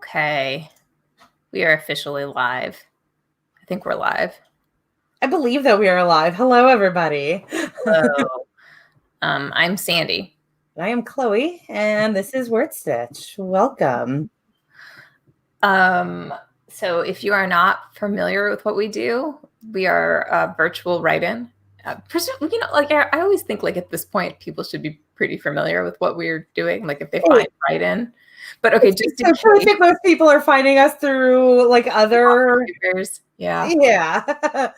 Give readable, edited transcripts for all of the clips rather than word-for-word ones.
Okay. We are officially live. I think we're live. I believe that we are live. Hello, everybody. Hello. I'm Sandy. I am Chloe, and this is WordStitch. Welcome. So if you are not familiar with what we do, we are a virtual write-in. I always think like at this point, people should be pretty familiar with what we're doing. Like if they find write-in. But okay, just in case. I think most people are finding us through like other. Yeah.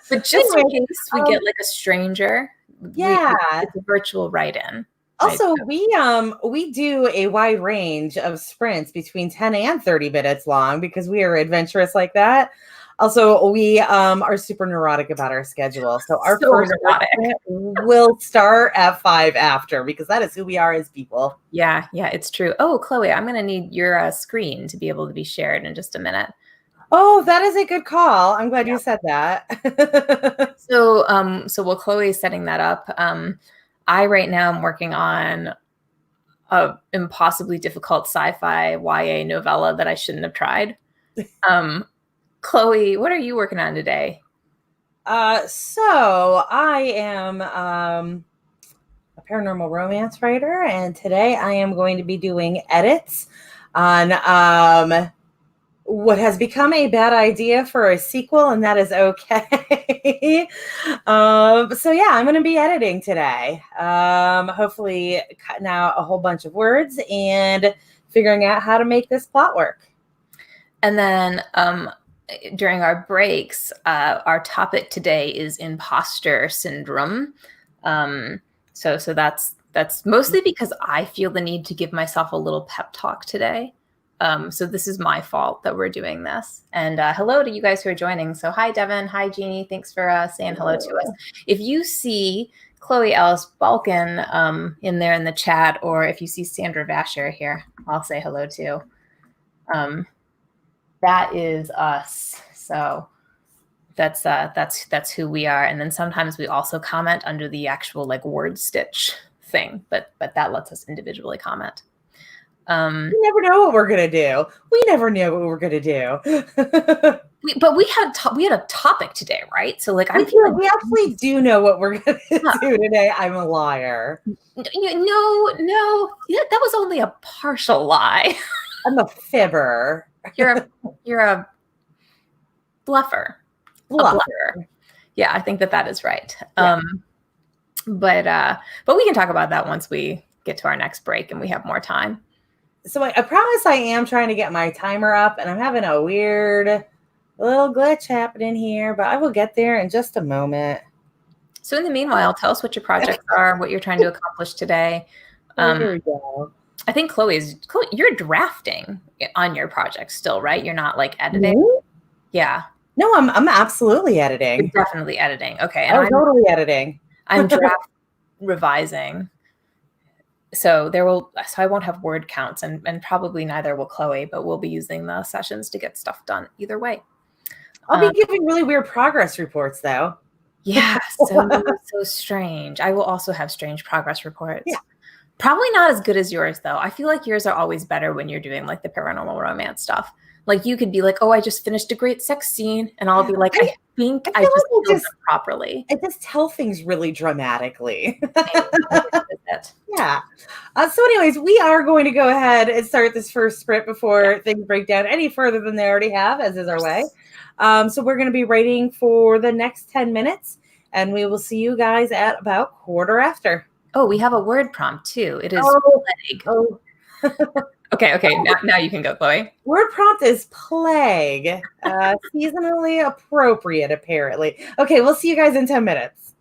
But just in case we get like a stranger, it's a virtual write-in. Also, we do a wide range of sprints between 10 and 30 minutes long because we are adventurous like that. Also, we are super neurotic about our schedule. So our first sprint will start at 5 after because that is who we are as people. Yeah, it's true. Oh, Chloe, I'm going to need your screen to be able to be shared in just a minute. Oh, that is a good call. I'm glad you said that. So while Chloe is setting that up, I right now am working on a impossibly difficult sci-fi YA novella that I shouldn't have tried. Chloe, what are you working on today? So I am a paranormal romance writer, and today I am going to be doing edits on what has become a bad idea for a sequel, and that is okay. So yeah, I'm going to be editing today. Hopefully cutting out a whole bunch of words and figuring out how to make this plot work. And then during our breaks, our topic today is imposter syndrome. So that's mostly because I feel the need to give myself a little pep talk today. So this is my fault that we're doing this. And hello to you guys who are joining. So hi, Devin. Hi, Jeannie. Thanks for saying hello to us. If you see Chloe Alice Balkin in there in the chat, or if you see Sandra Vasher here, I'll say hello too. That is us. So that's who we are. And then sometimes we also comment under the actual like WordStitch thing, but that lets us individually comment. We never know what we're gonna do. We never know what we're gonna do. But we had a topic today, right? So like we actually do know what we're gonna do today. I'm a liar. No, that was only a partial lie. I'm a fibber. You're a bluffer. Yeah, I think that is right. Yeah. But we can talk about that once we get to our next break and we have more time. So I promise I am trying to get my timer up, and I'm having a weird little glitch happening here, but I will get there in just a moment. So in the meanwhile, tell us what your projects are, what you're trying to accomplish today. Here we go. I think Chloe, you're drafting on your project still, right? You're not like editing. Mm-hmm. Yeah. No, I'm absolutely editing. You're definitely editing. Okay. And I'm totally editing. I'm draft revising. So I won't have word counts, and probably neither will Chloe, but we'll be using the sessions to get stuff done either way. I'll be giving really weird progress reports though. Yeah, so strange. I will also have strange progress reports. Yeah. Probably not as good as yours though. I feel like yours are always better when you're doing like the paranormal romance stuff. Like you could be like, oh, I just finished a great sex scene. And I'll be like, I think I just killed them properly. I just tell things really dramatically. Yeah. So anyways, we are going to go ahead and start this first sprint before things break down any further than they already have, as is our way. So we're going to be writing for the next 10 minutes, and we will see you guys at about quarter after. Oh, we have a word prompt too. It is plague. Oh. Okay. Now you can go, Chloe. Word prompt is plague. Seasonally appropriate, apparently. Okay, we'll see you guys in 10 minutes.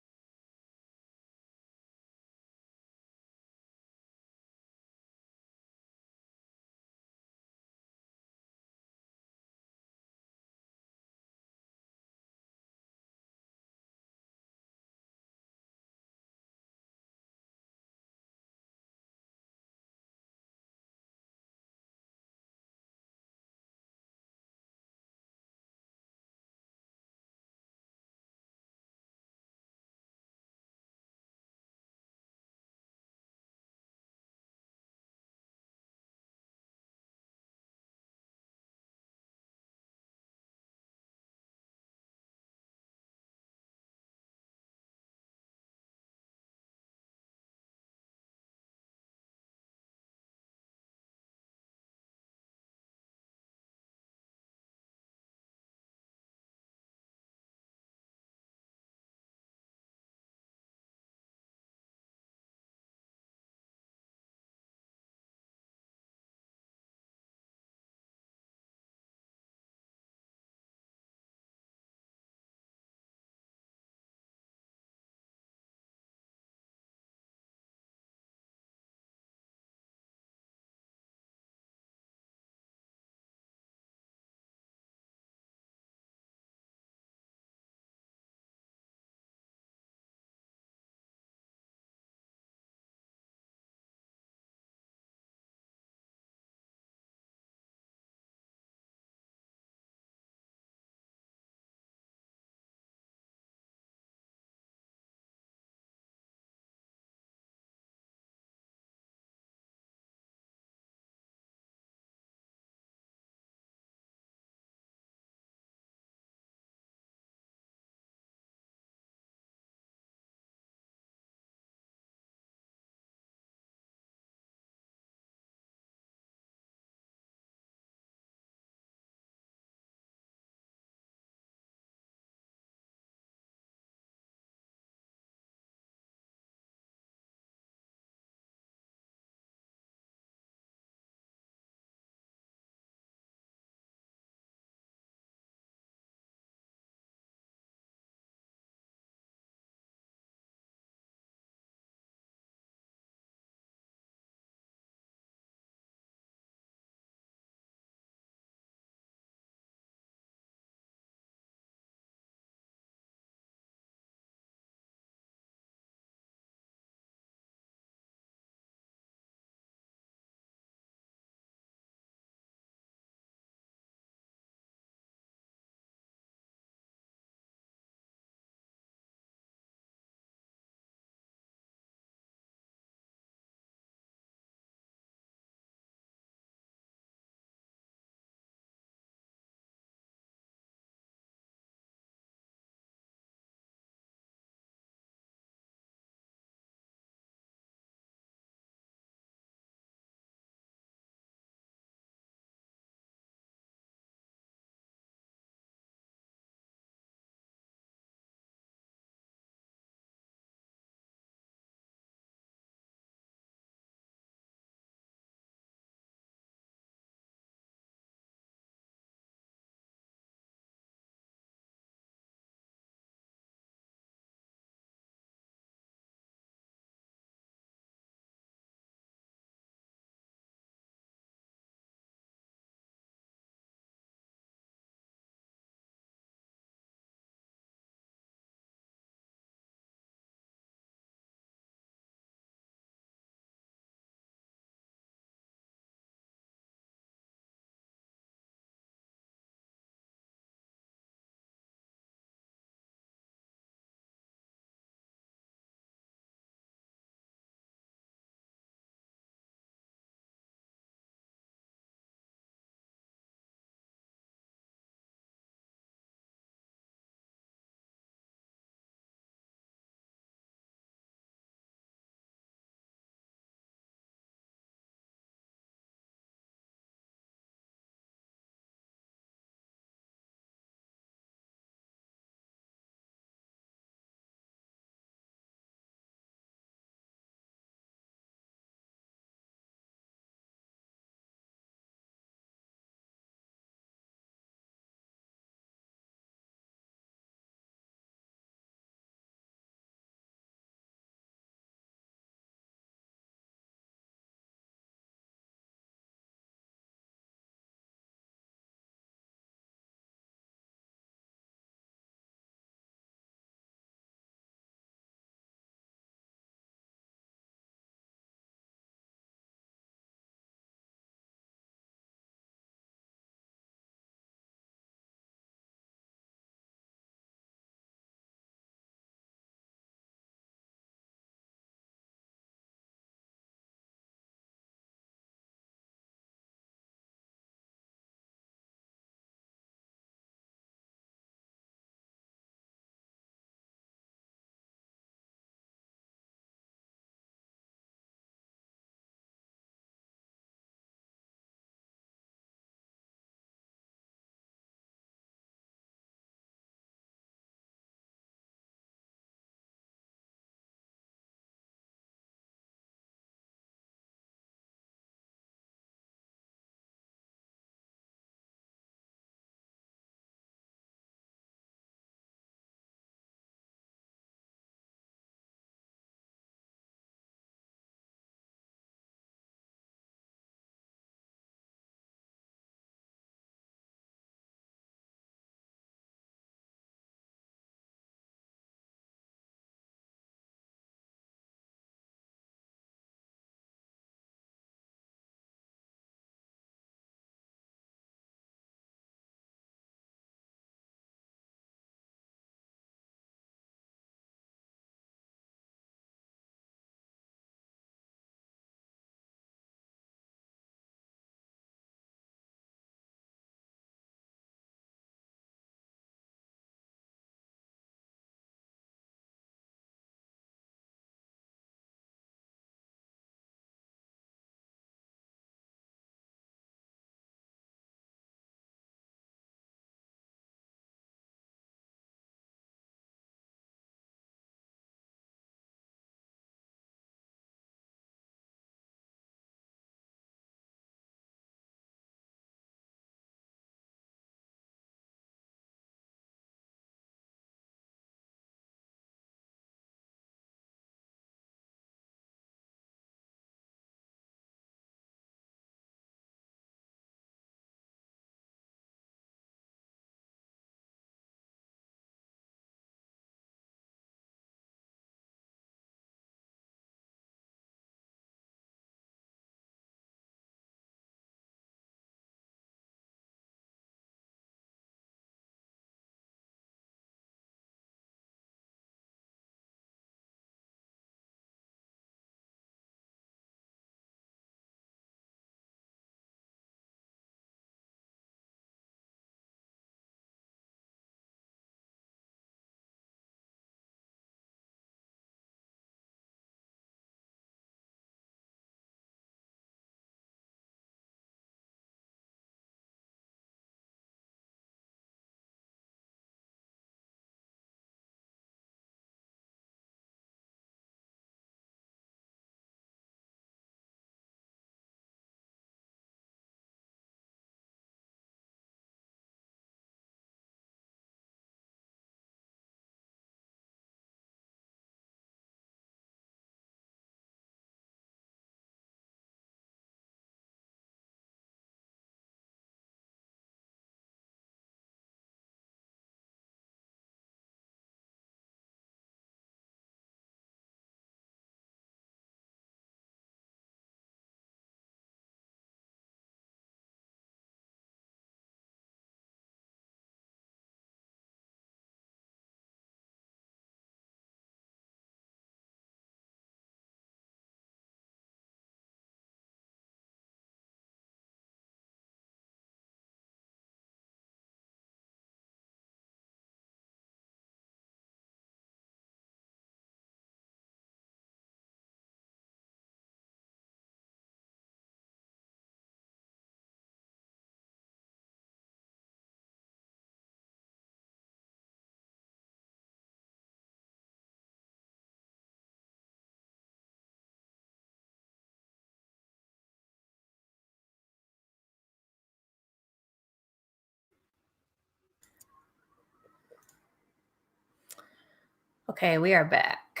Okay, we are back.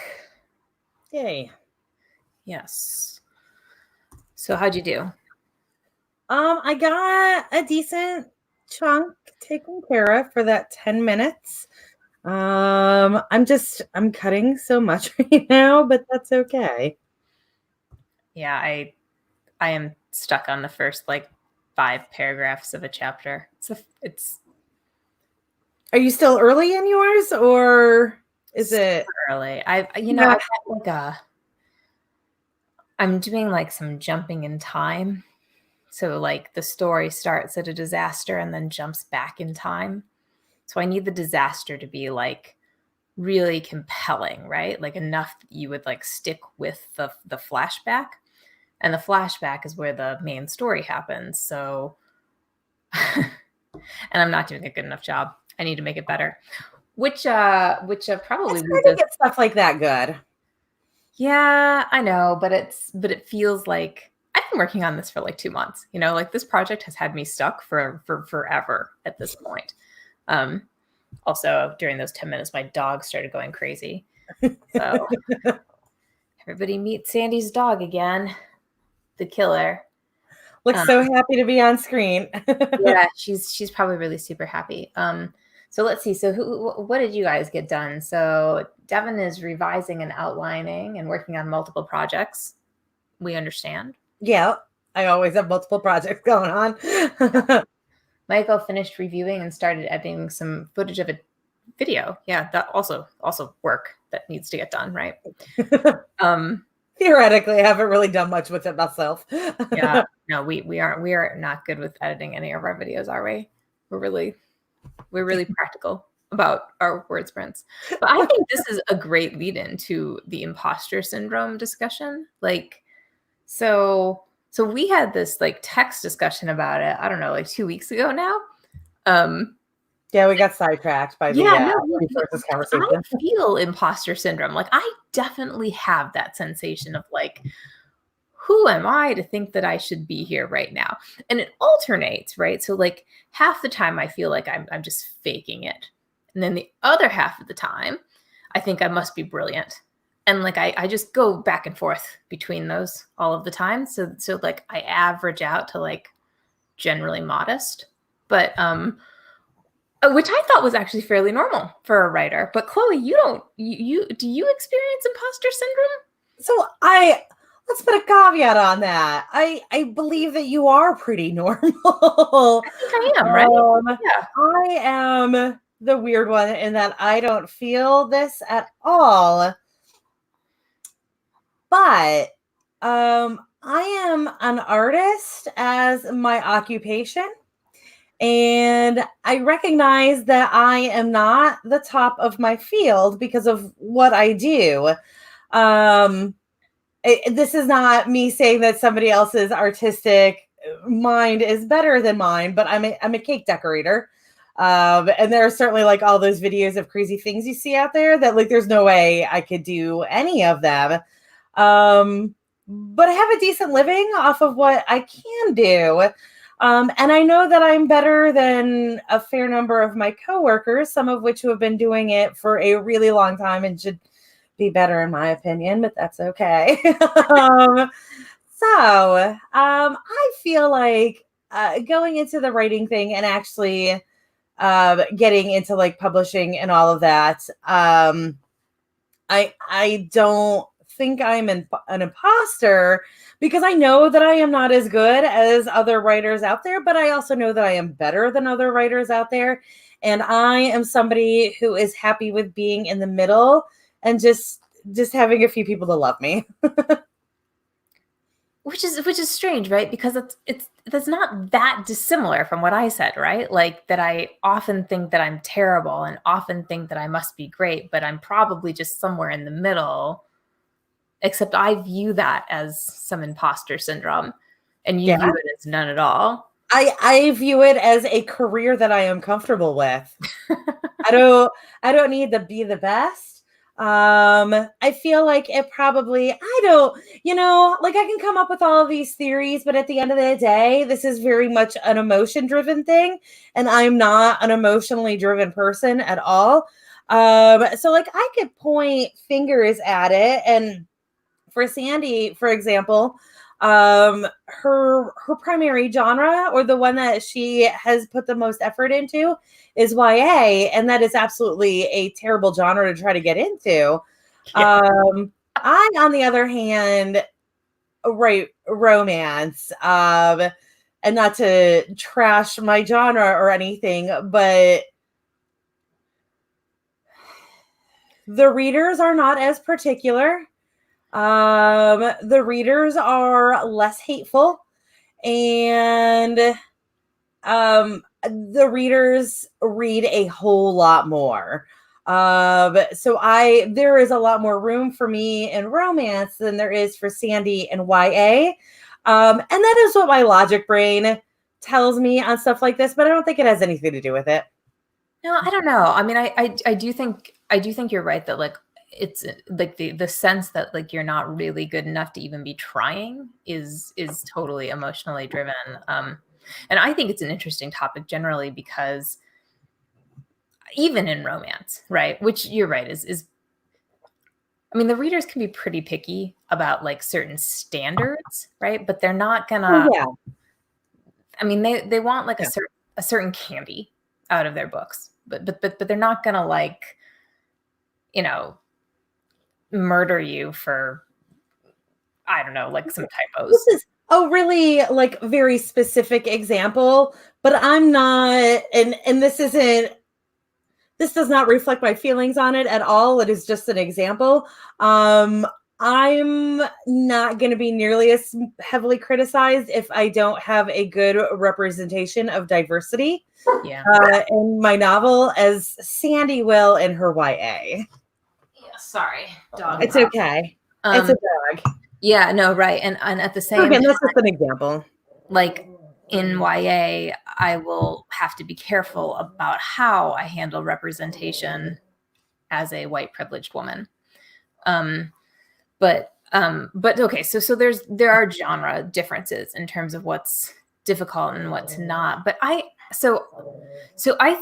Yay. Yes. So how'd you do? I got a decent chunk taken care of for that 10 minutes. I'm cutting so much right now, but that's okay. Yeah, I am stuck on the first like 5 paragraphs of a chapter. It's Are you still early in yours, or is it early? I've got like I'm doing like some jumping in time. So like the story starts at a disaster and then jumps back in time. So I need the disaster to be like really compelling, right? Like enough that you would like stick with the flashback. And the flashback is where the main story happens. So and I'm not doing a good enough job. I need to make it better. Which probably it's hard to get stuff like that good. Yeah, I know, but it feels like I've been working on this for like 2 months. Like this project has had me stuck for forever at this point. Also, during those 10 minutes, my dog started going crazy. So everybody meet Sandy's dog again, the killer. Looks so happy to be on screen. Yeah, she's probably really super happy. So let's see. So what did you guys get done? So Devin is revising and outlining and working on multiple projects. We understand. Yeah, I always have multiple projects going on. Michael finished reviewing and started editing some footage of a video. Yeah, that also work that needs to get done, right? Theoretically, I haven't really done much with it myself. Yeah, no, we are not good with editing any of our videos, are we? We're really practical about our word sprints. But I think this is a great lead in to the imposter syndrome discussion. Like, so we had this like text discussion about it, I don't know, like 2 weeks ago now. Yeah, we got sidetracked by the conversation. I feel imposter syndrome. Like I definitely have that sensation of like, who am I to think that I should be here right now? And it alternates, right? So like half the time I feel like I'm just faking it. And then the other half of the time, I think I must be brilliant. And like I just go back and forth between those all of the time. So like I average out to like generally modest. But which I thought was actually fairly normal for a writer. But Chloe, do you experience imposter syndrome? So let's put a caveat on that. I believe that you are pretty normal. I think I am, right? Yeah. I am the weird one in that I don't feel this at all. But I am an artist as my occupation. And I recognize that I am not the top of my field because of what I do. This is not me saying that somebody else's artistic mind is better than mine, but I'm a cake decorator. And there are certainly like all those videos of crazy things you see out there that like there's no way I could do any of them. But I have a decent living off of what I can do. And I know that I'm better than a fair number of my coworkers, some of which who have been doing it for a really long time and should be better in my opinion, but that's okay. I feel like going into the writing thing and actually getting into like publishing and all of that, I don't think I'm an imposter because I know that I am not as good as other writers out there, but I also know that I am better than other writers out there. And I am somebody who is happy with being in the middle and just having a few people to love me. Which is strange, right? Because that's not that dissimilar from what I said, right? Like that I often think that I'm terrible and often think that I must be great, but I'm probably just somewhere in the middle. Except I view that as some imposter syndrome, and you view it as none at all. I view it as a career that I am comfortable with. I don't need to be the best. I feel like it probably, I don't, like I can come up with all of these theories, but at the end of the day, this is very much an emotion driven thing. And I'm not an emotionally driven person at all. So like I could point fingers at it, and for Sandy, for example, her primary genre, or the one that she has put the most effort into, is YA, and that is absolutely a terrible genre to try to get into. Yeah. I, on the other hand, write romance, and not to trash my genre or anything, but the readers are not as particular. The readers are less hateful, and the readers read a whole lot more. So there is a lot more room for me in romance than there is for Sandy and YA. And that is what my logic brain tells me on stuff like this, but I don't think it has anything to do with it. No, I don't know. I mean, I do think you're right that like it's like the sense that like you're not really good enough to even be trying is totally emotionally driven. And I think it's an interesting topic generally because even in romance, right? Which you're right is I mean, the readers can be pretty picky about like certain standards, right? But they're not gonna. Oh, yeah. I mean, they want like Yeah. a certain candy out of their books, but they're not gonna like, you know, murder you for, I don't know, like some This typos. is a really like very specific example, but I'm not, and this does not reflect my feelings on it at all. It is just an example. I'm not going to be nearly as heavily criticized if I don't have a good representation of diversity Yeah. in my novel as Sandy will in her YA. Yeah, sorry, dog. It's okay. It's a dog. Yeah, no, right. And at the same Again, time, that's just an example. like in YA, I will have to be careful about how I handle representation as a white privileged woman. Um, but okay, so there are genre differences in terms of what's difficult and what's not. But I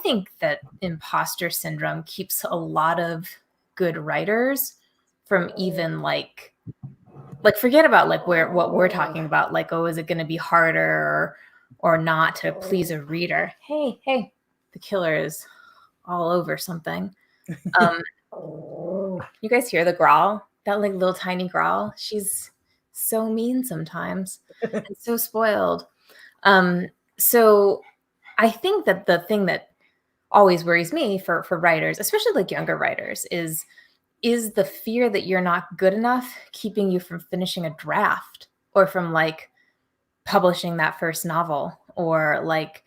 think that imposter syndrome keeps a lot of good writers from even like forget about like what we're talking about, like, oh, is it going to be harder or not to please a reader? Hey, the killer is all over something. um you guys hear the growl? That like little tiny growl? She's so mean sometimes and so spoiled. um so I think that the thing that always worries me for writers, especially like younger writers, is the fear that you're not good enough keeping you from finishing a draft or from like publishing that first novel or like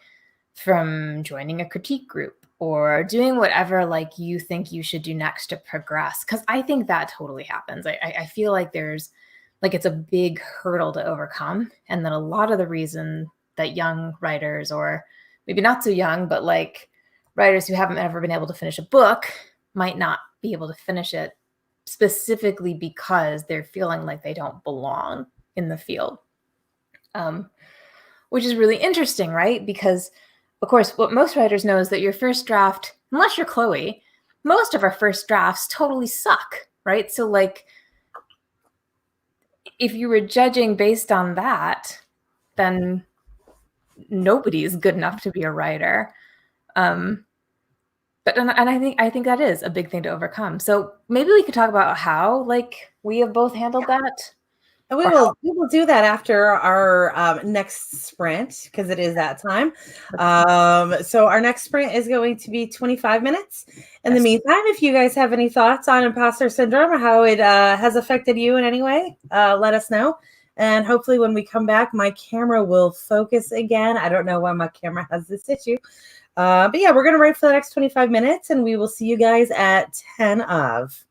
from joining a critique group or doing whatever like you think you should do next to progress. Because I think that totally happens. I feel like there's like it's a big hurdle to overcome, and that a lot of the reason that young writers, or maybe not so young, but like writers who haven't ever been able to finish a book, might not be able to finish it specifically because they're feeling like they don't belong in the field. Which is really interesting, right? Because, of course, what most writers know is that your first draft, unless you're Chloe, most of our first drafts totally suck, right? So, like, if you were judging based on that, then nobody is good enough to be a writer. But and I think that is a big thing to overcome. So maybe we could talk about how like we have both handled that. And Or how, we will do that after our next sprint, because it is that time. So our next sprint is going to be 25 minutes. In the yes. meantime, if you guys have any thoughts on imposter syndrome or how it has affected you in any way, let us know. And hopefully when we come back, my camera will focus again. I don't know why my camera has this issue. But yeah, we're going to write for the next 25 minutes, and we will see you guys at 10 of.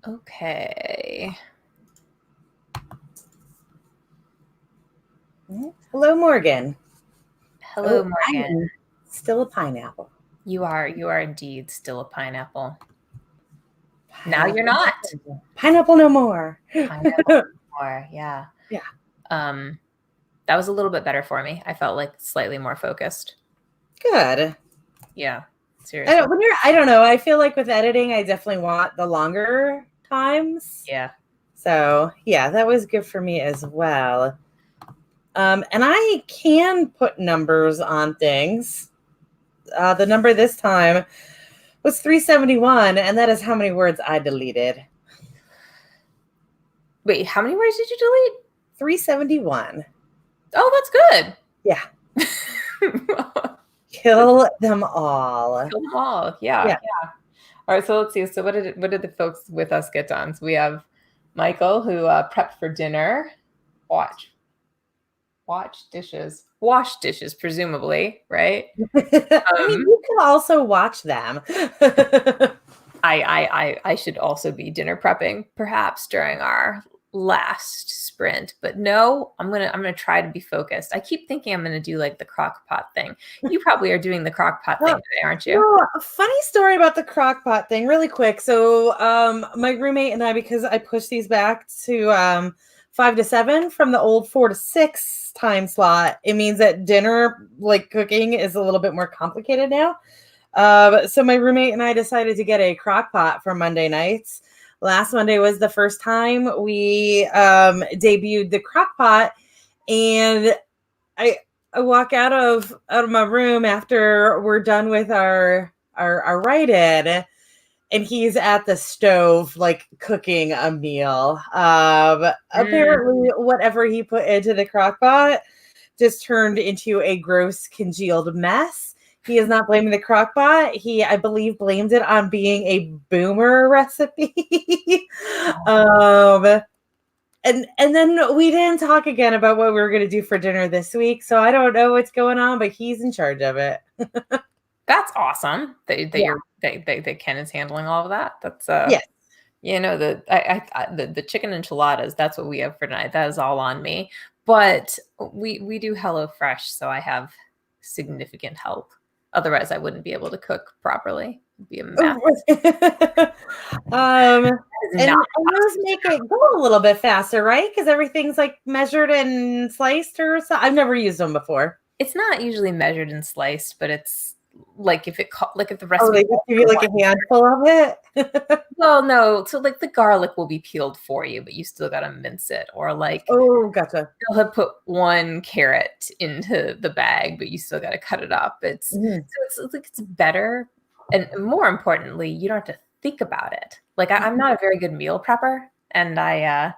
Okay. Hello, Morgan. Hello, Oh, I Morgan. am still a pineapple. You are indeed still a pineapple. Now you're not. Pineapple no more. Pineapple no more. Yeah. Yeah. That was a little bit better for me. I felt like slightly more focused. Good. Yeah. Seriously. I don't know. I feel like with editing, I definitely want the longer times. Yeah. So yeah, that was good for me as well. And I can put numbers on things. The number this time was 371, and that is how many words I deleted. Wait, how many words did you delete? 371. Oh, that's good. Yeah. Kill them all. Kill them all. Yeah. All right, so let's see. So what did the folks with us get done? So we have Michael, who prepped for dinner. Wash dishes, presumably, right? I mean, you can also watch them. I should also be dinner prepping, perhaps during our last sprint, but no, I'm gonna try to be focused. I keep thinking I'm gonna do like the crock pot thing. You probably are doing the crock pot thing today, aren't you? Well, a funny story about the crock pot thing, really quick. So my roommate and I, because I pushed these back to 5 to 7 from the old 4 to 6 time slot, it means that dinner, like cooking, is a little bit more complicated now. So my roommate and I decided to get a crock pot for Monday nights. Last Monday was the first time we debuted the crock pot, and I walk out of my room after we're done with our write-in, and he's at the stove like cooking a meal. Apparently whatever he put into the crock pot just turned into a gross congealed mess. He is not blaming the crock pot. He, I believe, blamed it on being a boomer recipe. And then we didn't talk again about what we were going to do for dinner this week. So I don't know what's going on, but he's in charge of it. That's awesome that Ken is handling all of that. That's the chicken enchiladas. That's what we have for tonight. That is all on me. But we do HelloFresh, so I have significant help. Otherwise, I wouldn't be able to cook properly. It'd be a mess. And those make it go a little bit faster, right? Because everything's like measured and sliced or something. I've never used them before. It's not usually measured and sliced, but it's like if the recipe. They just give you like a handful of it. Well, no. So like the garlic will be peeled for you, but you still got to mince it. Or like, oh, gotcha. You'll have put one carrot into the bag, but you still got to cut it up. So it's better, and more importantly, you don't have to think about it. Like I'm not a very good meal prepper, and I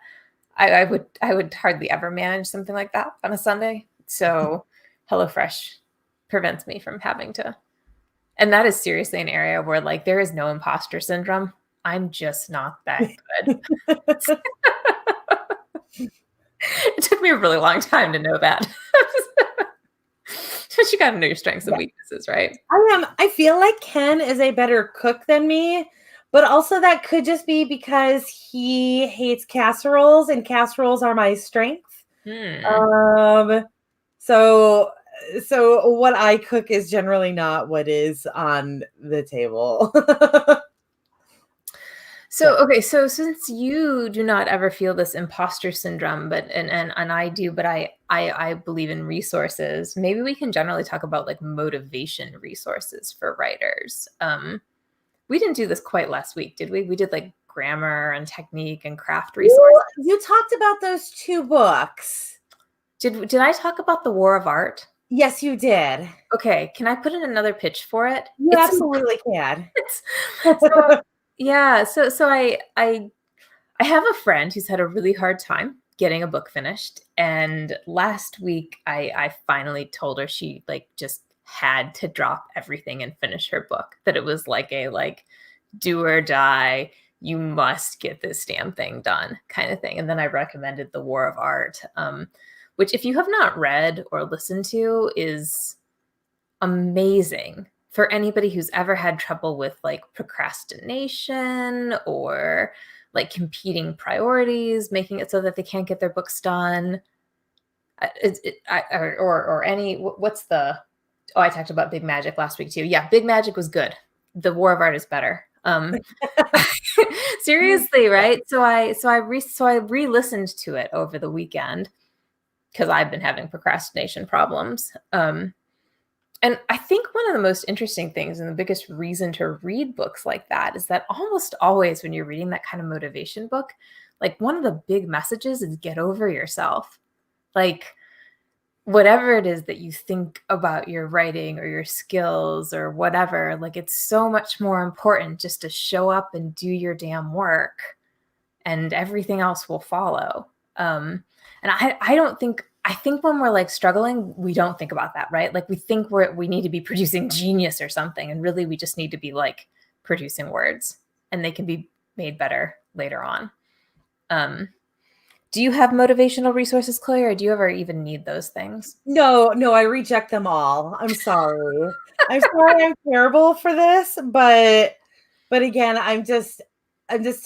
would hardly ever manage something like that on a Sunday. So HelloFresh prevents me from having to. And that is seriously an area where like there is no imposter syndrome. I'm just not that good. It took me a really long time to know that. But you got to know your strengths and weaknesses, right? I feel like Ken is a better cook than me, but also that could just be because he hates casseroles, and casseroles are my strength. So what I cook is generally not what is on the table. Okay, so since you do not ever feel this imposter syndrome, but and I do, but I believe in resources, maybe we can generally talk about like motivation resources for writers. We didn't do this quite last week, did we? We did like grammar and technique and craft resources. You talked about those 2 books. Did I talk about The War of Art? Yes, you did. Okay, can I put in another pitch for it? You absolutely can. So I have a friend who's had a really hard time getting a book finished, and last week I finally told her she like just had to drop everything and finish her book. That it was like a do or die, you must get this damn thing done kind of thing. And then I recommended The War of Art, which if you have not read or listened to is amazing for anybody who's ever had trouble with like procrastination or like competing priorities, making it so that they can't get their books done. Or any, what's the, oh, I talked about Big Magic last week too. Yeah, Big Magic was good. The War of Art is better. Seriously, right? So I re-listened to it over the weekend because I've been having procrastination problems. And I think one of the most interesting things and the biggest reason to read books like that is that almost always when you're reading that kind of motivation book, like one of the big messages is get over yourself. Like whatever it is that you think about your writing or your skills or whatever, like it's so much more important just to show up and do your damn work and everything else will follow. And I think when we're like struggling, we don't think about that, right? Like we think we need to be producing genius or something. And really we just need to be like producing words and they can be made better later on. Do you have motivational resources, Claire, or do you ever even need those things? No, I reject them all. I'm sorry. I'm sorry I'm terrible for this, but again, I'm just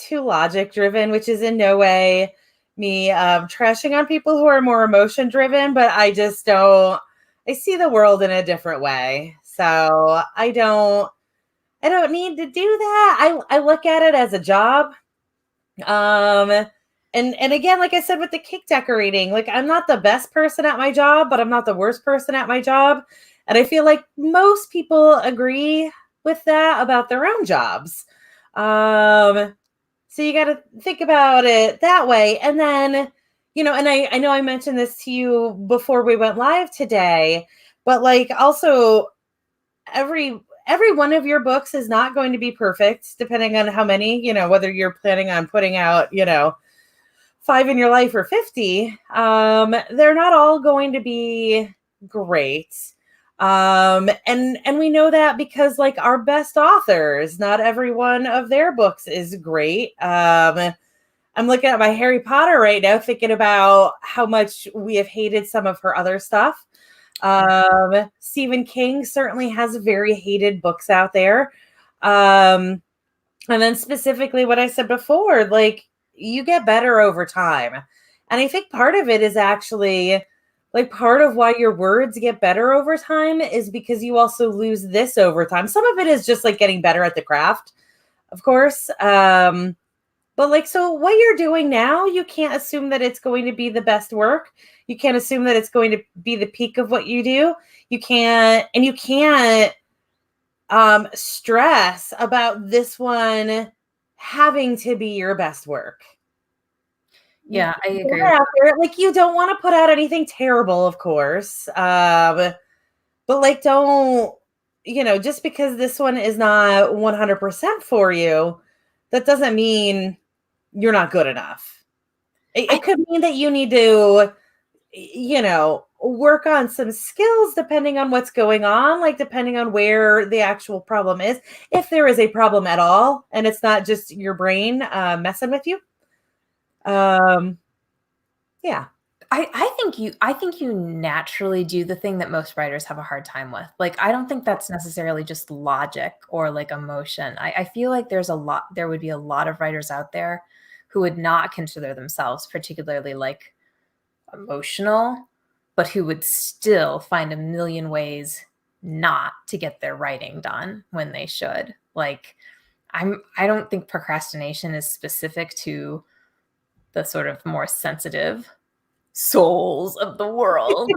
too logic driven, which is in no way me trashing on people who are more emotion driven, but I just don't, I see the world in a different way. So I don't need to do that. I look at it as a job. And again, like I said, with the cake decorating, like I'm not the best person at my job, but I'm not the worst person at my job. And I feel like most people agree with that about their own jobs. So you got to think about it that way. And then, and I know I mentioned this to you before we went live today, but like also every one of your books is not going to be perfect, depending on how many, whether you're planning on putting out, 5 in your life or 50, they're not all going to be great. And we know that because like our best authors, not every one of their books is great. I'm looking at my Harry Potter right now, thinking about how much we have hated some of her other stuff. Stephen King certainly has very hated books out there. And then specifically what I said before, like, you get better over time. And I think part of it is actually like part of why your words get better over time is because you also lose this over time. Some of it is just like getting better at the craft, of course. But like, so what you're doing now, you can't assume that it's going to be the best work. You can't assume that it's going to be the peak of what you do. You can't stress about this one having to be your best work. Yeah, I agree. Like you don't want to put out anything terrible, of course. But like, don't, just because this one is not 100% for you, that doesn't mean you're not good enough. It could mean that you need to, work on some skills depending on what's going on, like depending on where the actual problem is. If there is a problem at all, and it's not just your brain messing with you. Yeah. I think you naturally do the thing that most writers have a hard time with. Like, I don't think that's necessarily just logic or like emotion. I feel like there would be a lot of writers out there who would not consider themselves particularly like emotional, but who would still find a million ways not to get their writing done when they should. Like, I don't think procrastination is specific to the sort of more sensitive souls of the world.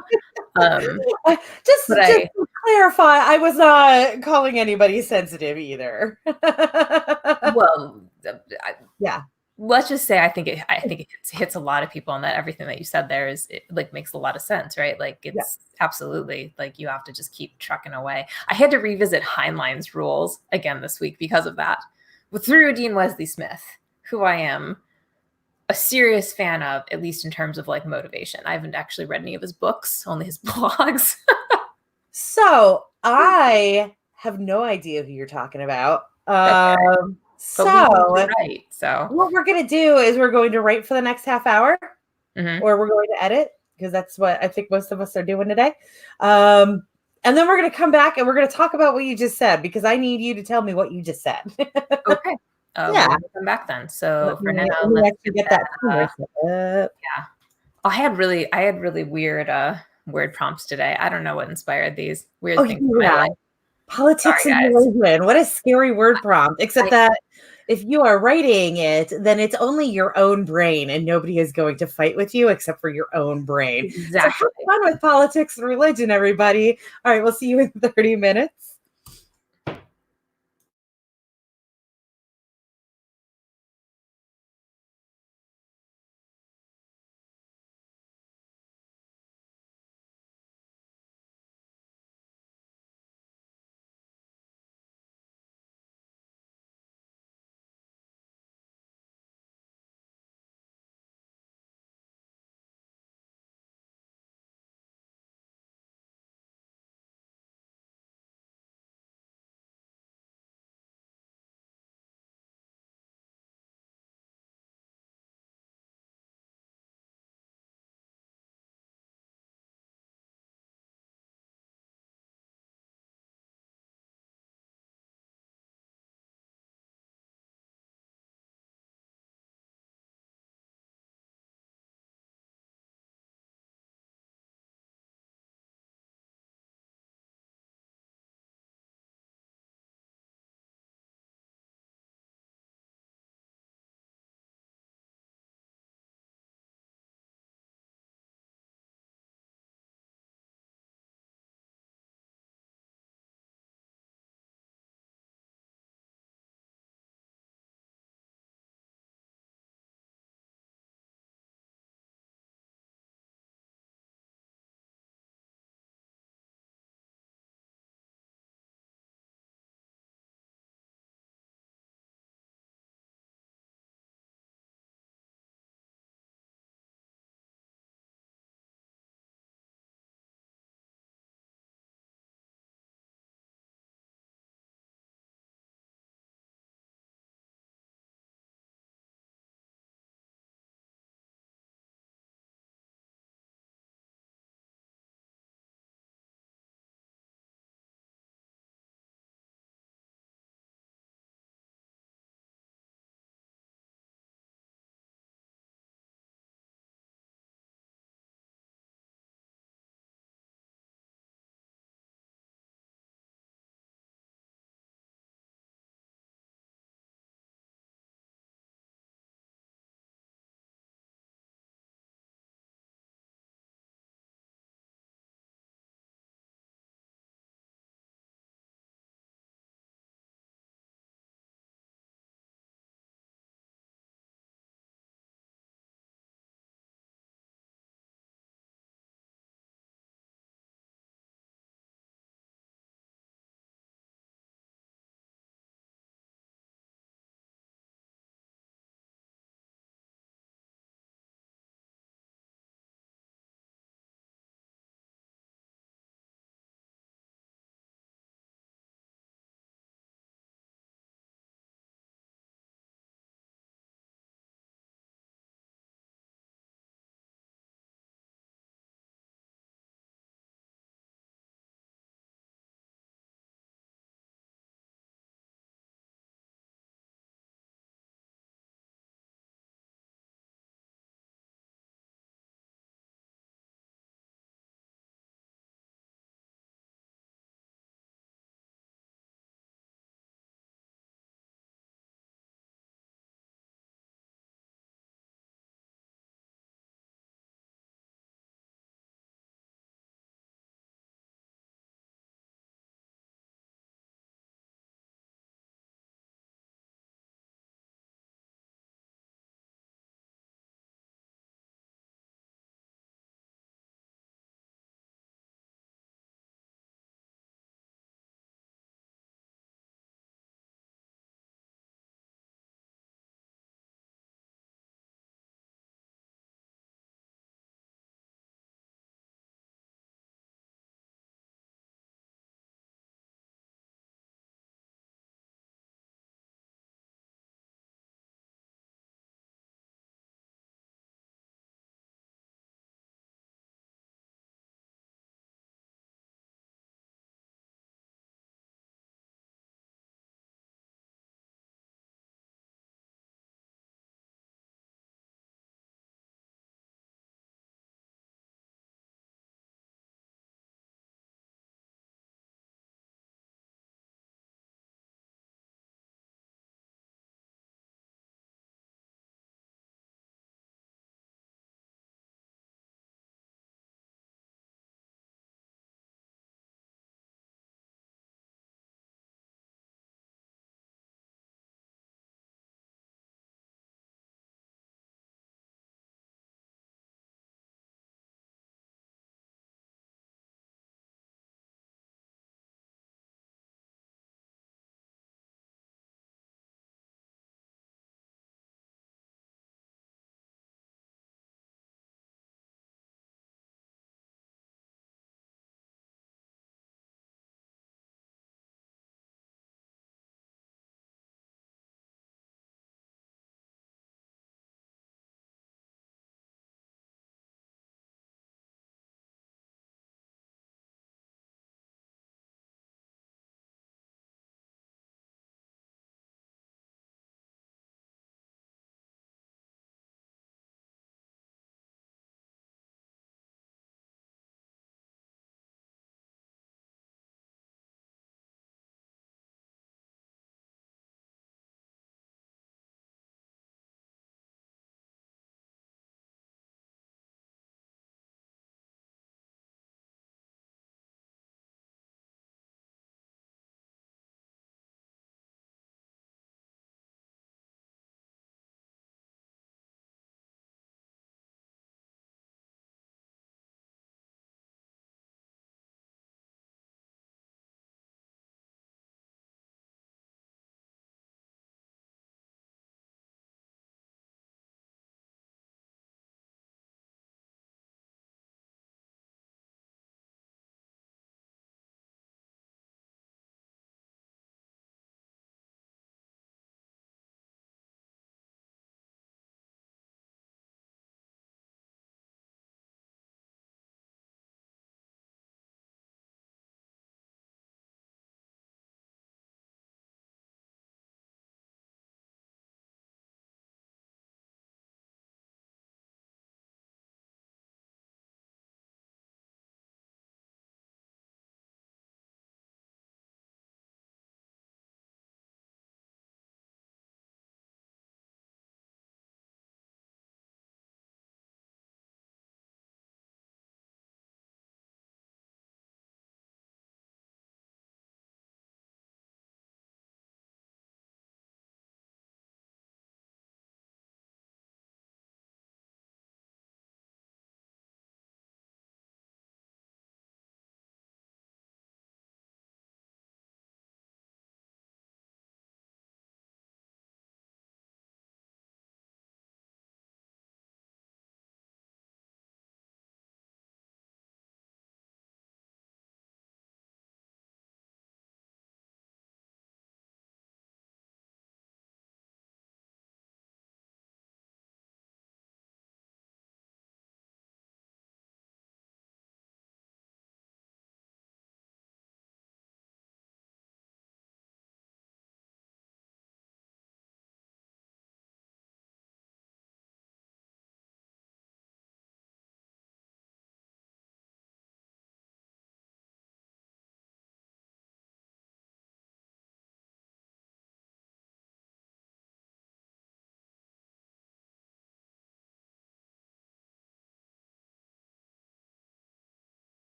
Just to clarify, I was not calling anybody sensitive either. Well, yeah. Let's just say I think it hits a lot of people, and that everything that you said there like makes a lot of sense, right? Like it's absolutely like you have to just keep trucking away. I had to revisit Heinlein's rules again this week because of that, through Dean Weslie Smith, who I am a serious fan of, at least in terms of like motivation. I haven't actually read any of his books, only his blogs. So I have no idea who you're talking about. So what we're going to do is we're going to write for the next half hour, or we're going to edit, because that's what I think most of us are doing today. And then we're going to come back and we're going to talk about what you just said, because I need you to tell me what you just said. Yeah. we'll come back then. So for now, Let me let's actually get get that. that timer set up. Yeah. Oh, I had really weird word prompts today. I don't know what inspired these weird Oh, things in my yeah. life. Politics Sorry, and guys. religion. What a scary word prompt. Except that if you are writing it, then it's only your own brain and nobody is going to fight with you except for your own brain. So Exactly. have fun with politics and religion, everybody. All right, we'll see you in 30 minutes.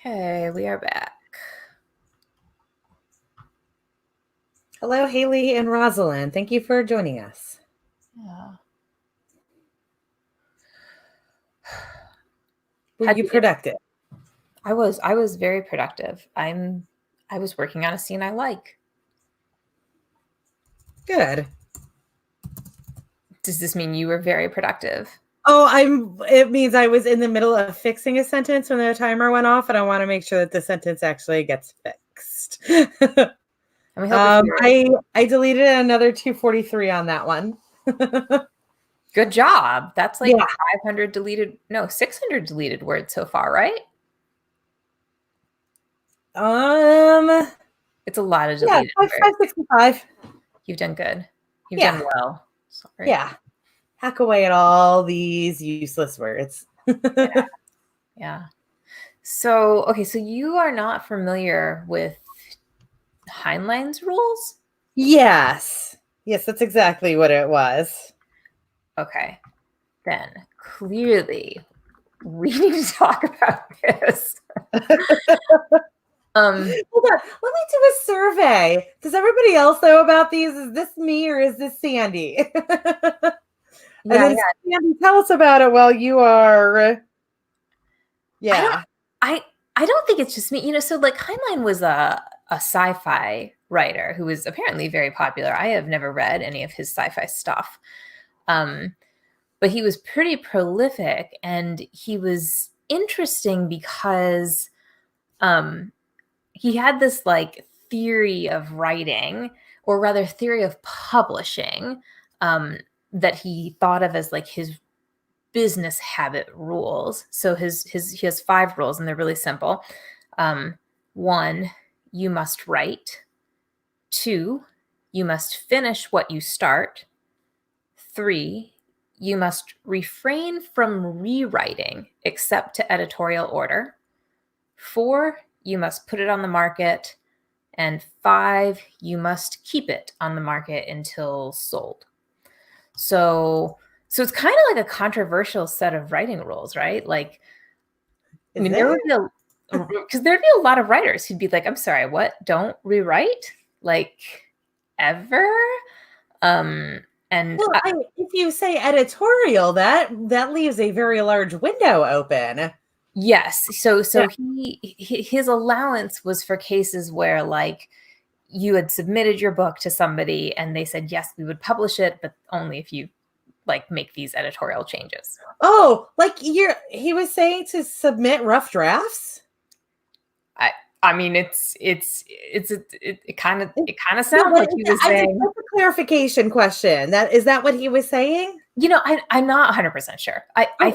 Okay, we are back. Hello, Haley and Rosalind. Thank you for joining us. Yeah. Were you productive? I was very productive. I was working on a scene I like. Good. Does this mean you were very productive? Oh, it means I was in the middle of fixing a sentence when the timer went off, and I want to make sure that the sentence actually gets fixed. And we hope I deleted another 243 on that one. Good job. That's like Yeah. 600 deleted words so far, right? It's a lot of deleted words. 565. You've done good. You've done well. Sorry. Yeah. Hack away at all these useless words. Yeah. So, okay, so you are not familiar with Heinlein's rules? Yes. Yes, that's exactly what it was. Okay. Then clearly we need to talk about this. Hold on. Let me do a survey. Does everybody else know about these? Is this me or is this Sandy? Sandy, tell us about it while you are. Yeah. I don't think it's just me. So like Heinlein was a sci-fi writer who was apparently very popular. I have never read any of his sci-fi stuff. But he was pretty prolific, and he was interesting because he had this like theory of writing, or rather theory of publishing, that he thought of as like his business habit rules. So he has 5 rules, and they're really simple. 1, you must write. 2, you must finish what you start. 3, you must refrain from rewriting except to editorial order. 4, you must put it on the market. And 5, you must keep it on the market until sold. So it's kind of like a controversial set of writing rules, right? Like, because there'd be a lot of writers who'd be like, I'm sorry, what? Don't rewrite? Like, ever? If you say editorial, that leaves a very large window open. Yes. So his allowance was for cases where like you had submitted your book to somebody and they said, yes, we would publish it, but only if you like make these editorial changes. Oh, like he was saying to submit rough drafts? I mean, it kind of sounds like he was saying. That's a clarification question. Is that what he was saying? I'm not 100% sure. I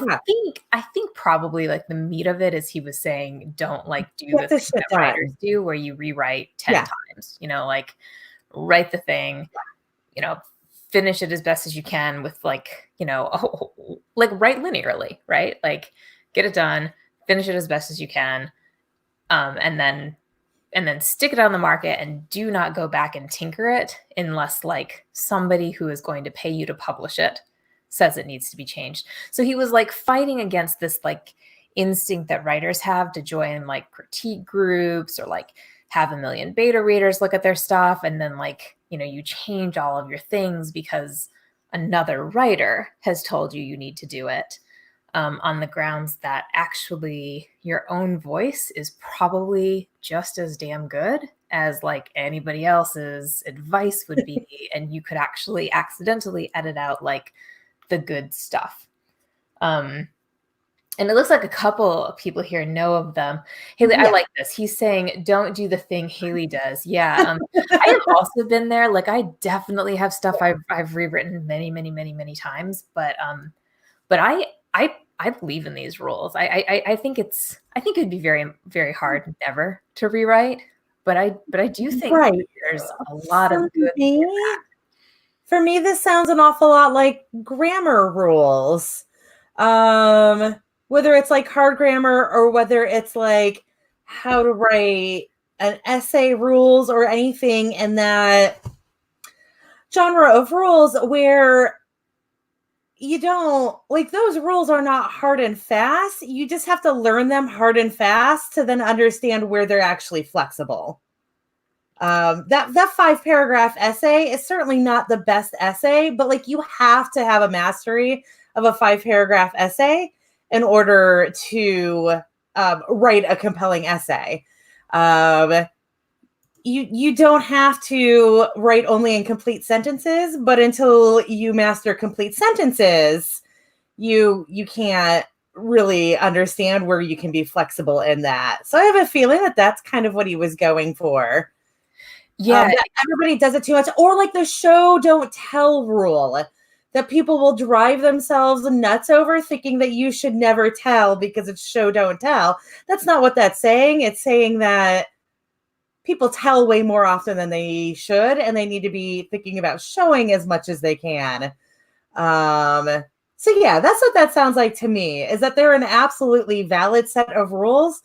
think probably like the meat of it is he was saying don't like do the thing that writers do where you rewrite 10 times. Like write the thing, finish it as best as you can with like, like write linearly, right? Like get it done, finish it as best as you can, and then stick it on the market and do not go back and tinker it unless like somebody who is going to pay you to publish it says it needs to be changed. So he was like fighting against this like instinct that writers have to join like critique groups or like have a million beta readers look at their stuff. And then like, you change all of your things because another writer has told you need to do it. On the grounds that actually your own voice is probably just as damn good as like anybody else's advice would be. And you could actually accidentally edit out like the good stuff. And it looks like a couple of people here know of them. Haley, I like this. He's saying, don't do the thing Haley does. Yeah. I have also been there. Like I definitely have stuff I've rewritten many, many, many, many times, but I believe in these rules. I think it'd be very, very hard never to rewrite, but I do think there's a lot of good. For me, this sounds an awful lot like grammar rules. Whether it's like hard grammar or whether it's like how to write an essay rules or anything in that genre of rules where you don't like those rules are not hard and fast. You just have to learn them hard and fast to then understand where they're actually flexible. That 5-paragraph essay is certainly not the best essay, but like you have to have a mastery of a 5-paragraph essay in order to write a compelling essay. You don't have to write only in complete sentences, but until you master complete sentences, you can't really understand where you can be flexible in that. So I have a feeling that that's kind of what he was going for. Yeah. That everybody does it too much, or like the show don't tell rule that people will drive themselves nuts over, thinking that you should never tell because it's show don't tell. That's not what that's saying. It's saying that people tell way more often than they should, and they need to be thinking about showing as much as they can. So yeah, that's what that sounds like to me, is that they're an absolutely valid set of rules.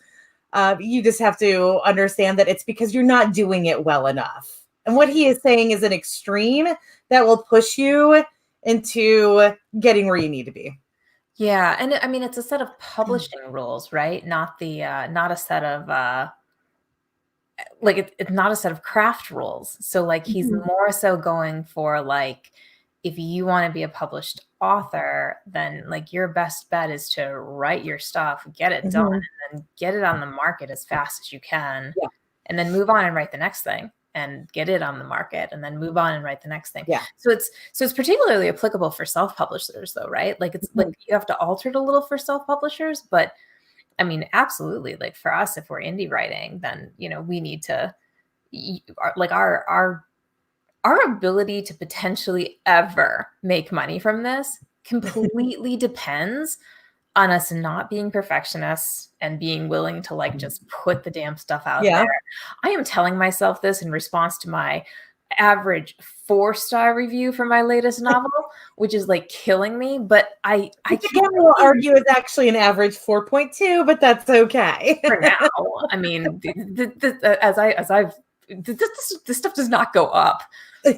You just have to understand that it's because you're not doing it well enough. And what he is saying is an extreme that will push you into getting where you need to be. Yeah. And I mean, it's a set of publishing rules, right? Not a set of, like it's not a set of craft rules. So like he's more so going for like, if you want to be a published author, then like your best bet is to write your stuff, get it done, and then get it on the market as fast as you can. Yeah. And then move on and write the next thing and get it on the market, and then move on and write the next thing. Yeah. So it's particularly applicable for self-publishers though, right? Like it's like you have to alter it a little for self-publishers, but I mean, absolutely. Like for us, if we're indie writing, then, you know, we need to like our ability to potentially ever make money from this completely depends on us not being perfectionists and being willing to like just put the damn stuff out there. I am telling myself this in response to my average 4-star review for my latest novel, which is like killing me. But I will argue it's actually an average 4.2, but that's okay for now. I mean, this stuff does not go up. I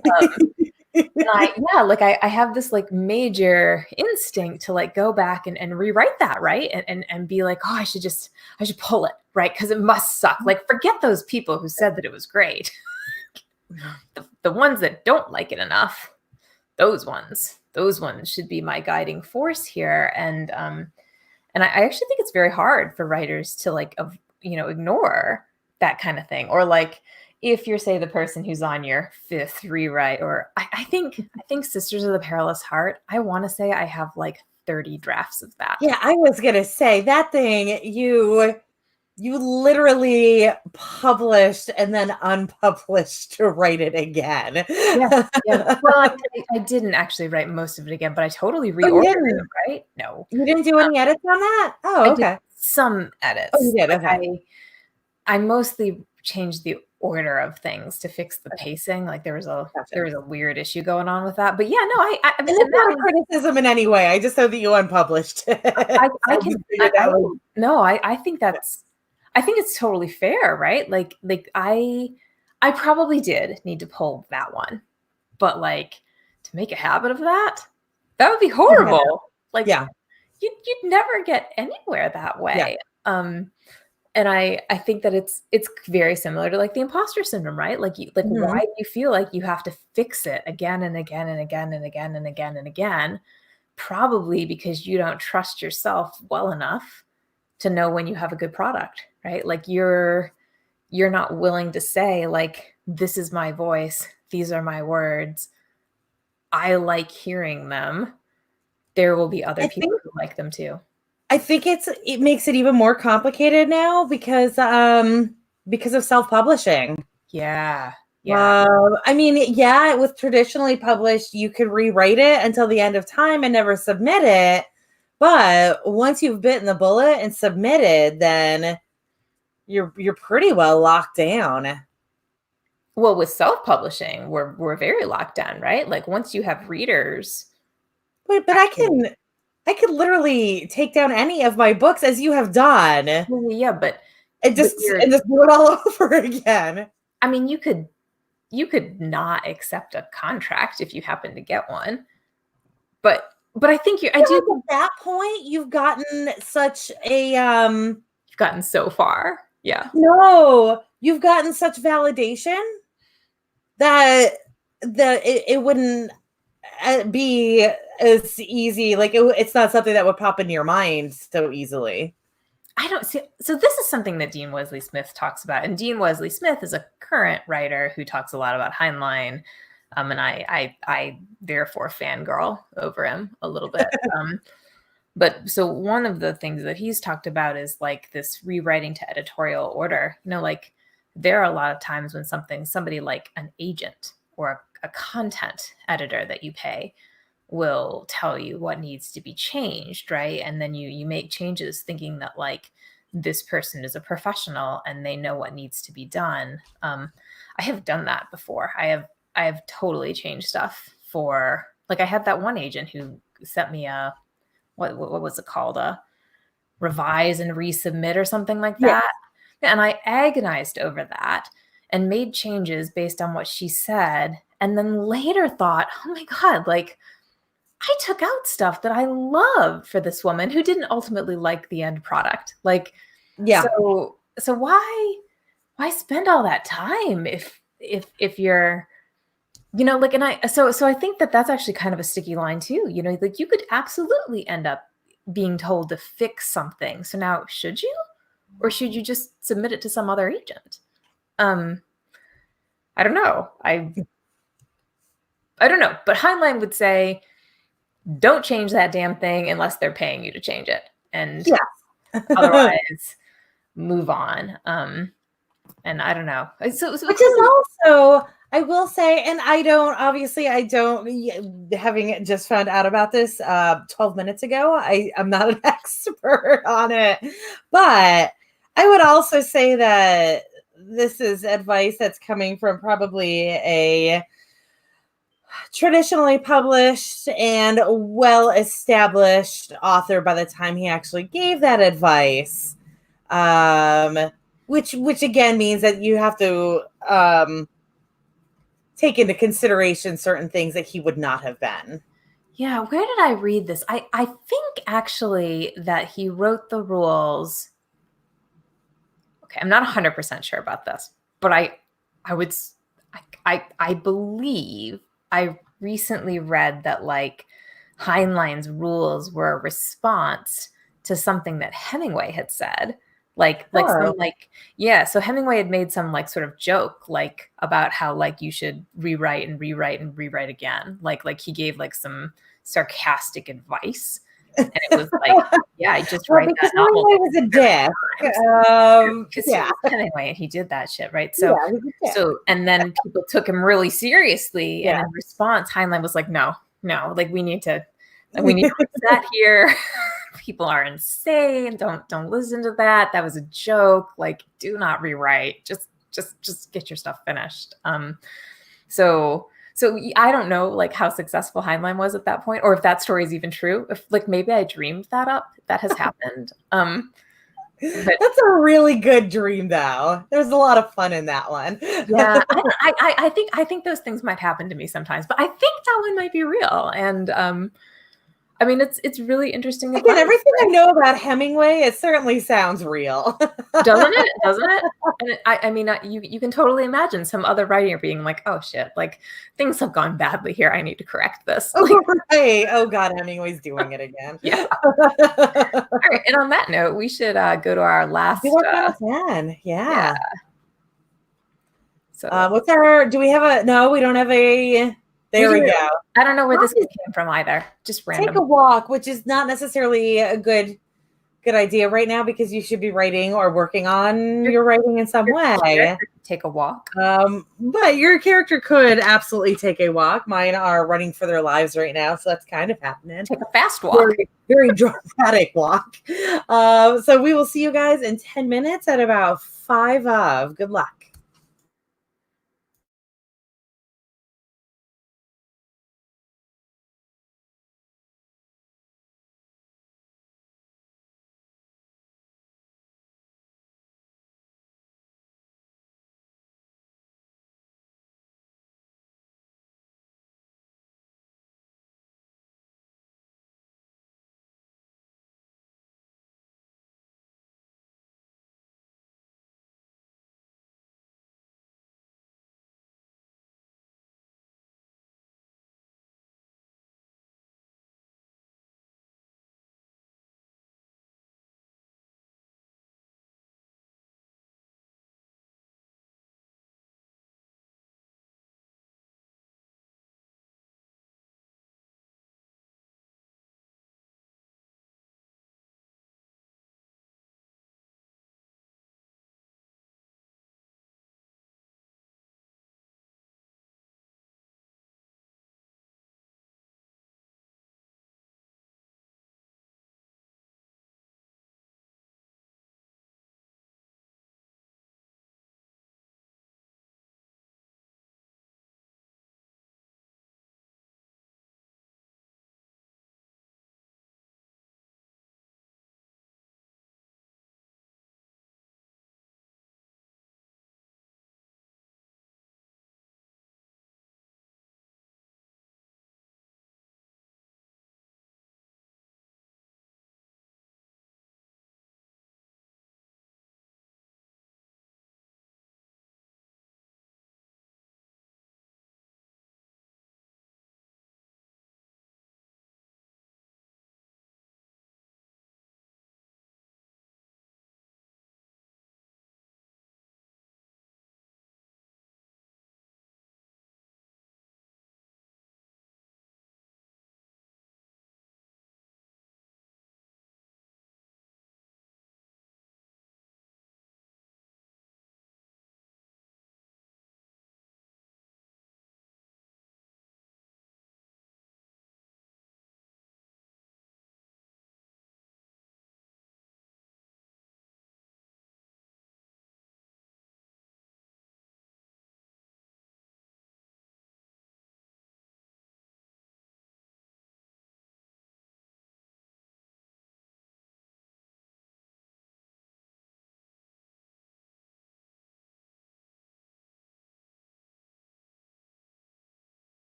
have this like major instinct to like go back and rewrite that, right? And be like, oh, I should pull it, right? Because it must suck. Like, forget those people who said that it was great. The ones that don't like it enough, those ones should be my guiding force here. And I actually think it's very hard for writers to like, ignore that kind of thing. Or like, if you're, say, the person who's on your 5th rewrite, or I think Sisters of the Perilous Heart, I want to say I have like 30 drafts of that. Yeah, I was going to say that thing, you literally published and then unpublished to write it again. Yeah. Well, I didn't actually write most of it again, but I totally reordered it, right? No. You didn't do any edits on that? Oh, okay. I did some edits. Oh, you did? Okay. I mostly changed the order of things to fix the pacing. Like there was a weird issue going on with that. But yeah, no, I mean, it's not a criticism in any way. I just know that you unpublished it. I think it's totally fair, right? Like I probably did need to pull that one, but like to make a habit of that would be horrible. Yeah. Like, yeah, you'd never get anywhere that way. Yeah. And I think that it's very similar to like the imposter syndrome, right? Like why do you feel like you have to fix it again and again and again and again and again and again? Probably because you don't trust yourself well enough to know when you have a good product, right? Like you're not willing to say like, this is my voice. These are my words. I like hearing them. There will be other people who like them too. I think it makes it even more complicated now because of self-publishing. Yeah. I mean, yeah, with traditionally published, you could rewrite it until the end of time and never submit it. But once you've bitten the bullet and submitted, then you're pretty well locked down. Well, with self-publishing, we're very locked down, right? Like once you have readers. Wait, but I could literally take down any of my books as you have done. Yeah, but just do it all over again. I mean, you could not accept a contract if you happen to get one. But but I think I do think at that point you've gotten such a you've gotten so far. Yeah. No, you've gotten such validation that it wouldn't be as easy. Like it's not something that would pop into your mind so easily. I don't see. So this is something that Dean Weslie Smith talks about, and Dean Weslie Smith is a current writer who talks a lot about Heinlein, and I therefore fangirl over him a little bit. But so one of the things that he's talked about is like this rewriting to editorial order. You know, like there are a lot of times when somebody like an agent or a content editor that you pay will tell you what needs to be changed, right? And then you make changes thinking that like this person is a professional and they know what needs to be done. I have done that before. I have totally changed stuff for, like, I had that one agent who sent me a what was it called, a revise and resubmit or something like that. Yeah. And I agonized over that and made changes based on what she said, and then later thought, oh my God, like I took out stuff that I love for this woman who didn't ultimately like the end product. Like, yeah. So why spend all that time if you're, you know, like, and so I think that that's actually kind of a sticky line too. You know, like you could absolutely end up being told to fix something. So now should you, or should you just submit it to some other agent? I don't know. I don't know. But Heinlein would say, don't change that damn thing unless they're paying you to change it. And otherwise move on. And I don't know. Which is also, I will say, and I don't, having just found out about this 12 minutes ago, I'm not an expert on it, but I would also say that this is advice that's coming from probably a traditionally published and well-established author by the time he actually gave that advice. Which again means that you have to take into consideration certain things that he would not have been. Yeah, where did I read this? I think actually that he wrote the rules. Okay, I'm not 100% sure about this, but I believe I recently read that like Heinlein's rules were a response to something that Hemingway had said. So Hemingway had made some like sort of joke like about how like you should rewrite and rewrite and rewrite again. Like he gave like some sarcastic advice. And it was like, yeah, I just write that novel. Hemingway was a dick. Because he was Hemingway and he did that shit, right? So and then people took him really seriously. Yeah. And in response, Heinlein was like, no, like we need to reset here. People are insane. Don't listen to that. That was a joke. Like, do not rewrite. Just get your stuff finished. So I don't know like how successful Heinlein was at that point, or if that story is even true. If like maybe I dreamed that up. That has happened. But that's a really good dream, though. There's a lot of fun in that one. Yeah, I think those things might happen to me sometimes, but I think that one might be real. And I mean, it's really interesting. Again, everything I know about Hemingway, it certainly sounds real. Doesn't it? And I mean, you can totally imagine some other writer being like, oh shit, like things have gone badly here. I need to correct this. Right. Oh God, Hemingway's doing it again. Yeah. All right. And on that note, we should go to our last. Yeah. So what's our? Do we have a? No, we don't have a. There we go. I don't know where this came from either. Just random. Take a walk, which is not necessarily a good idea right now because you should be writing or working on your writing in some way. Take a walk. But your character could absolutely take a walk. Mine are running for their lives right now, so that's kind of happening. Take a fast walk. Very dramatic walk. So we will see you guys in 10 minutes at about 5 of. Good luck.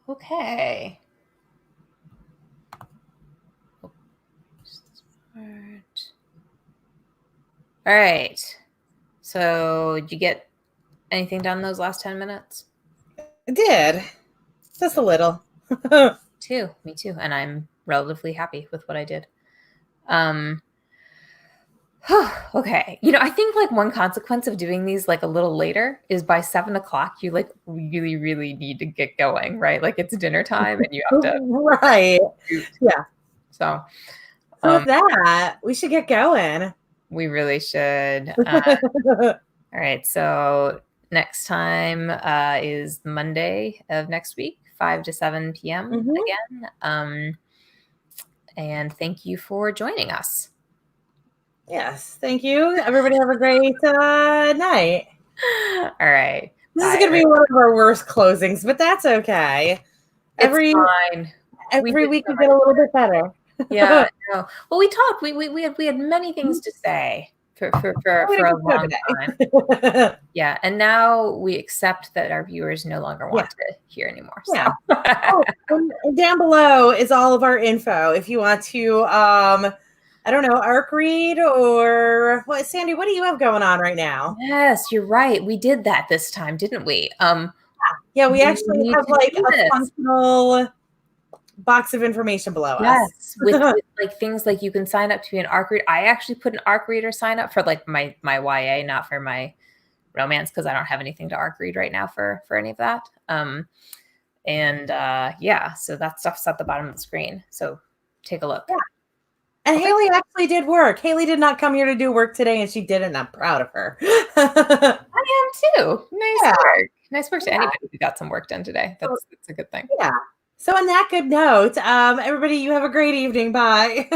Okay. All right. So, did you get anything done those last 10 minutes? I did. Just a little. Me too. And I'm relatively happy with what I did. Okay. I think like one consequence of doing these like a little later is by 7 o'clock, you like really, really need to get going, right? Like it's dinner time and you have to. Right. Yeah. So with that, we should get going. We really should. All right. So next time is Monday of next week, 5 to 7 p.m. again. And thank you for joining us. Yes. Thank you. Everybody have a great night. All right. This is going to be one of our worst closings, but that's okay. It's fine. Every week we get a little bit better. Yeah. No. Well, we talked. We had many things to say for a long time. Yeah. And now we accept that our viewers no longer want to hear anymore. So. Yeah. And down below is all of our info. If you want to, I don't know, arc read or what, Sandy, what do you have going on right now? Yes, you're right. We did that this time, didn't we? Yeah, we actually have like a functional box of information below us. Yes, with like things like you can sign up to be an arc reader. I actually put an arc reader sign up for like my YA, not for my romance, because I don't have anything to arc read right now for any of that. So that stuff's at the bottom of the screen. So take a look. Yeah. And Haley actually did work. Haley did not come here to do work today, and she did it, and I'm proud of her. I am too. Nice work. Nice work to anybody who got some work done today. That's a good thing. Yeah. So on that good note, everybody, you have a great evening. Bye.